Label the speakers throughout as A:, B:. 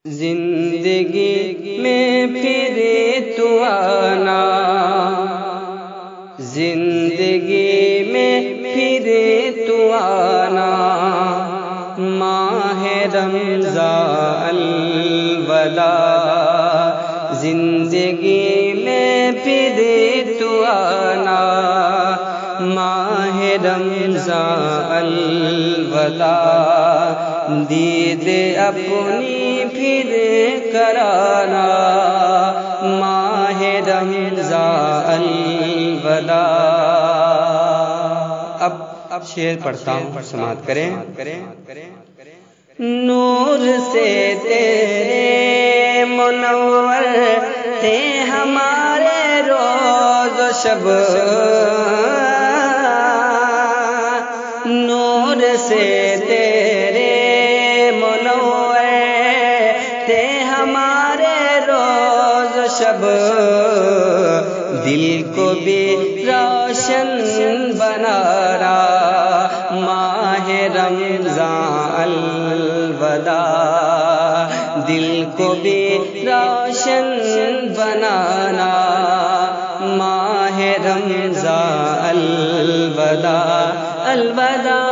A: زندگی میں پھر تو آنا، زندگی میں پھر تو آنا، ماہ رمضان الوداع، زندگی میں پھر تو آنا، ماہ رمضان الوداع، دید اپنی پھر کرانا، ماہ رمضان الوداع۔ اب شعر پڑھتا ہوں، سماعت کریں۔ نور سے تیرے منور تھے ہمارے روز و شب، نور سے تیرے منور تھے ہمارے روز و شب، دل کو بھی روشن بنانا، ماہ رمضان الوداع، دل کو بھی روشن بنانا، ماہ رمضان الوداع، الوداع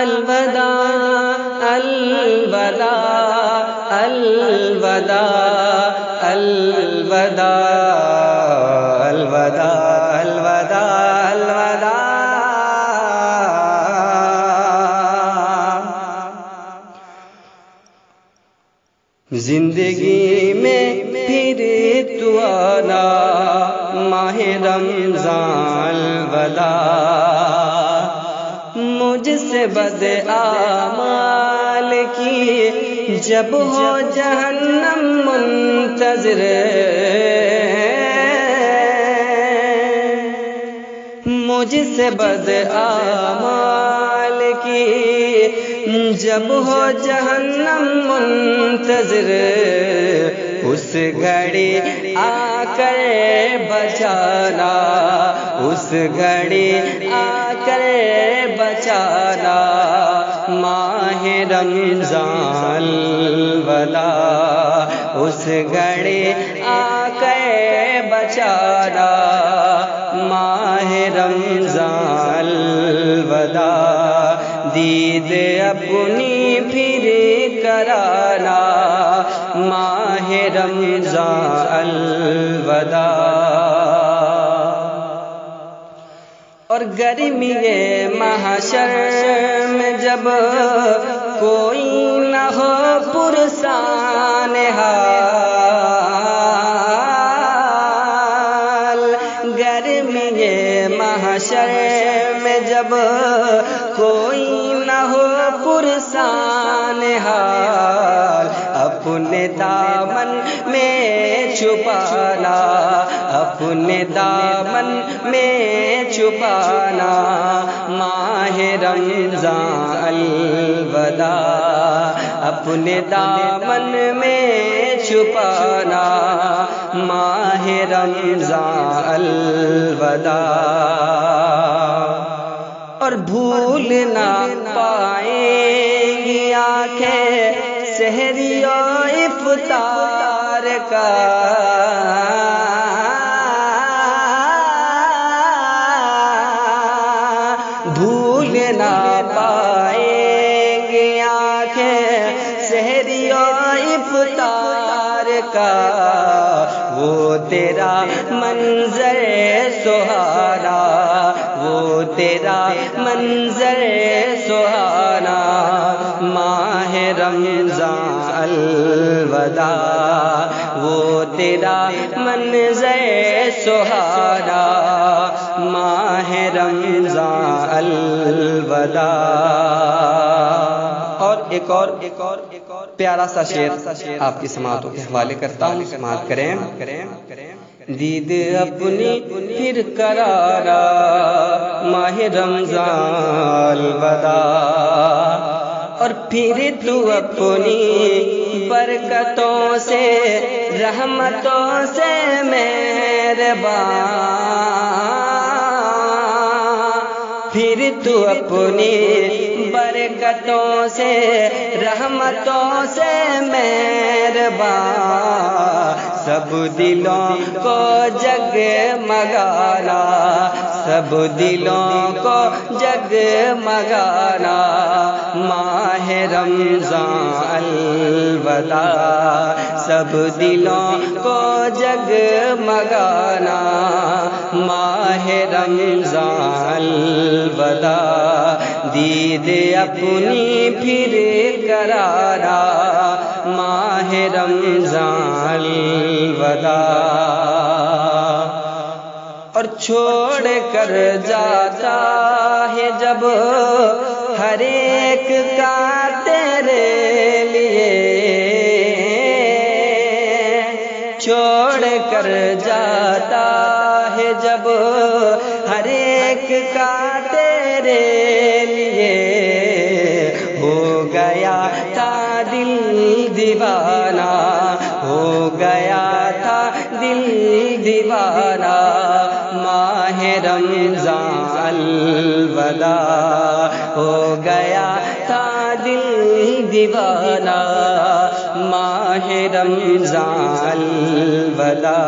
A: الوداع الوداع الوداع الوداع الوداع الوداع الوداع۔ زندگی میں پھر تو آنا، ماہ رمضان الوداع، مجھ سے بد اعمال کی جب ہو جہنم منتظر، مجھ سے بد اعمال کی جب ہو جہنم منتظر، اس گھڑی آ کر بچانا، اس گھڑی آ کر بچانا، ماہ رمضان الوداع، اس گھڑی آ کر بچانا، ماہ رمضان الوداع، دید اپنی پھر کرانا، ماہ رمضان الوداع۔ اور گرمی محشر میں جب کوئی نہ ہو پرسان حال، گرمی محشر میں جب کوئی نہ ہو پرسان حال، اپنے دامن میں چھپانا، اپنے دامن میں چھپانا، ماہ رمضان الوداع، اپنے دامن میں چھپانا، ماہ رمضان الوداع۔ اور بھول نہ پائیں گی آنکھیں سحری و افطار کا، بھول نہ پائیں گی آنکھیں سحری و افطار کا، وہ تیرا منظر سہانا، وہ تیرا منظر سہانا، ماہ رمضان الوداع، وہ تیرا منظر سہانا، ماہ رمضان الوداع۔ اور ایک اور پیارا سا شعر آپ کی سماعتوں کے حوالے کرتا ہوں، سماعت کریں۔ دید اپنی پھر کرانا، ماہ رمضان الوداع، اور پھر تو اپنی برکتوں سے رحمتوں سے مہربان، پھر تو اپنی برکتوں سے رحمتوں سے مہربان سب دلوں کو جگمگانا سب دلوں کو جگمگانا ماہ رمضان الوداع سب دلوں کو جگمگانا ماہ رمضان الوداع دید اپنی پھر کرانا ماہ رمضان الوداع اور چھوڑ کر جاتا ہے جب ہر ایک کا تیرے لیے چھوڑ کر جاتا ہے جب ہر ایک کا تیرے لیے ہو گیا تھا دل دیوانہ ہو گیا تھا دل دیوانہ ماہ رمضان الوداع ہو گیا تھا دل دیوانہ ماہ رمضان الوداع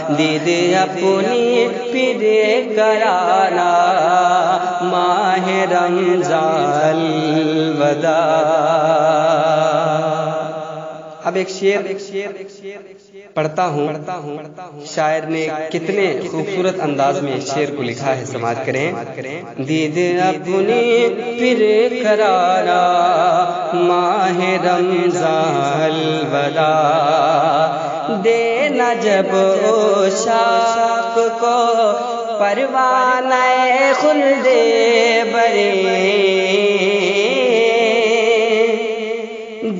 A: دید اپنی پھر کرانا ماہ رمضان الوداع اب ایک شعر پڑھتا ہوں شاعر نے کتنے خوبصورت انداز میں اس شعر کو لکھا ہے سماعت کریں دید اپنی پھر کرانا ماہ رمضان الوداع دینا جب عشاق کو پروانہ خلد بری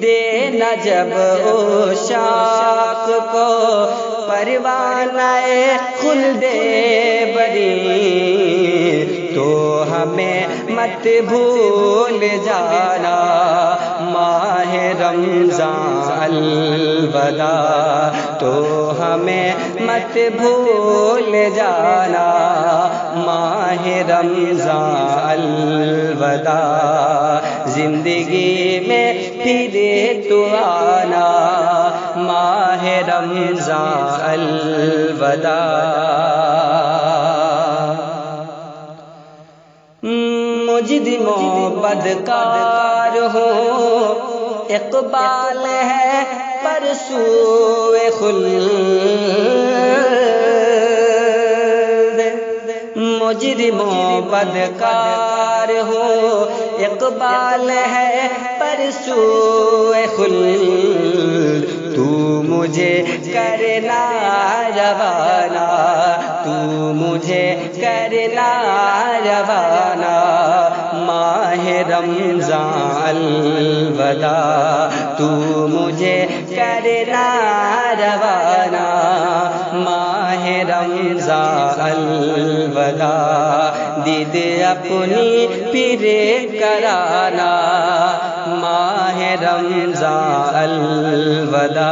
A: دینا جب عشاق کو پروانہ خلد بری تو ہمیں مت بھول جانا ماہ رمضان الوداع تو ہمیں مت بھول جانا ماہ رمضان الوداع زندگی میں پھر تو آنا ماہ رمضان الوداع مجرموں بدکار ہو اقبال ہے پر سوئے خلد مجرموں بدکار ہو اقبال ہے پر سوئے خلد تو مجھے کرنا روانہ تو مجھے کرنا روانہ ماہ رمضان الوداع تو مجھے کرنا روانہ ماہ رمضان الوداع دید اپنی پھر کرانا ماہ رمضان الوداع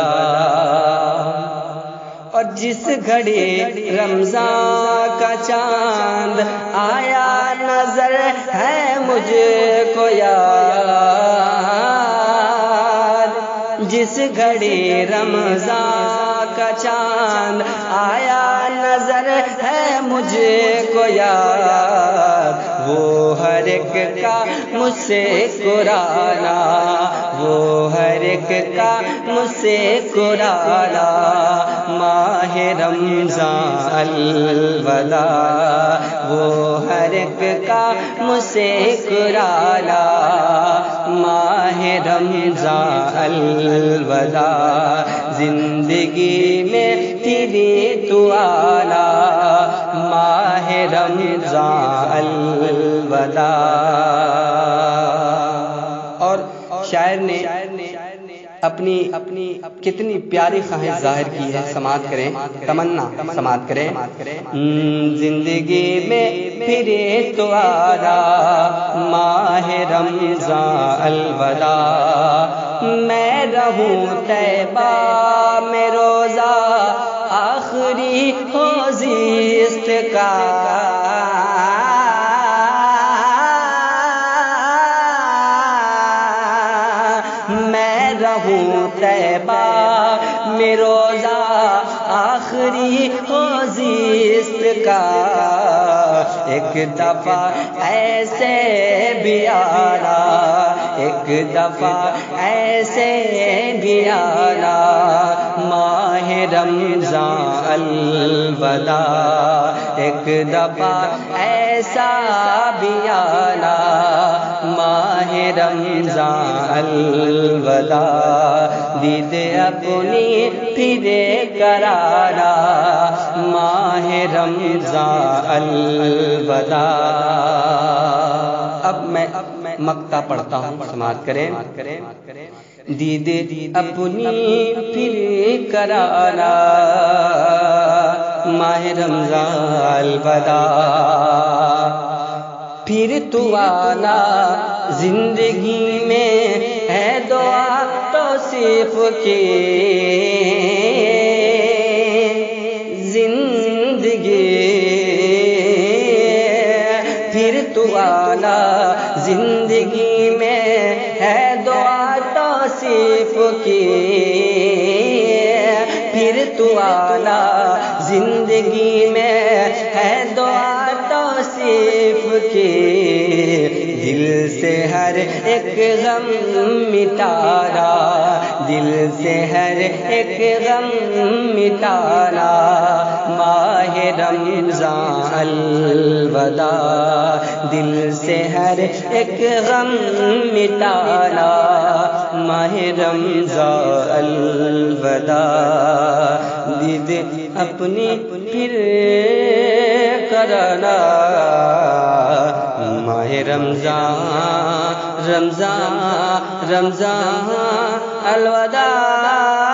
A: اور جس گھڑی رمضان کا چاند آیا نظر ہے مجھ کو یاد جس گھڑی رمضان کا چاند آیا نظر ہے مجھ کو یاد وہ ہر ایک کا مجھ سے قرانا وہ ہر ایک کا مجھ سے قرانا ماہ رمضان الوداع وہ ہر ایک کا مجھ سے قرانا ماہ رمضان الوداع زندگی میں تیری تو آنا ماہ رمضان الوداع اور شاعر نے اپنی کتنی پیاری خواہش ظاہر کی ہے سماعت کریں تمنا سماعت کریں زندگی میں پھرے تو آنا ماہ رمضان الوداع میں رہوں طیبہ میں روزہ آخری ہو زیست کا ہوں طیبہ میں روزہ آخری ہو زیست کا، ایک دفعہ ایسے بھی آنا، ایک دفعہ ایسے بھی آنا، ماہ رمضان الوداع، ایک دفعہ ایسا بھی آنا، ماہ رمضان الوداع، دید اپنی پھر کرانا، ماہ رمضان الوداع۔ اب میں مقطع پڑھتا ہوں، سماعت کریں۔ دید اپنی پھر کرانا، ماہ رمضان الوداع، پھر تو آنا، زندگی میں ہے دعا توصیف کی، زندگی پھر تو آنا، زندگی میں ہے دعا توصیف کی، پھر تو آنا، زندگی میں ہے دعا توصیف کی، دل سے ہر ایک غم مٹانا، دل سے ہر ایک غم مٹانا، ماہ رمضان الوداع، دل سے ہر ایک غم مٹانا، ماہ رمضان الوداع، دید اپنی پھر کرانا، ماہ رمضان رمضان رمضان الوداع۔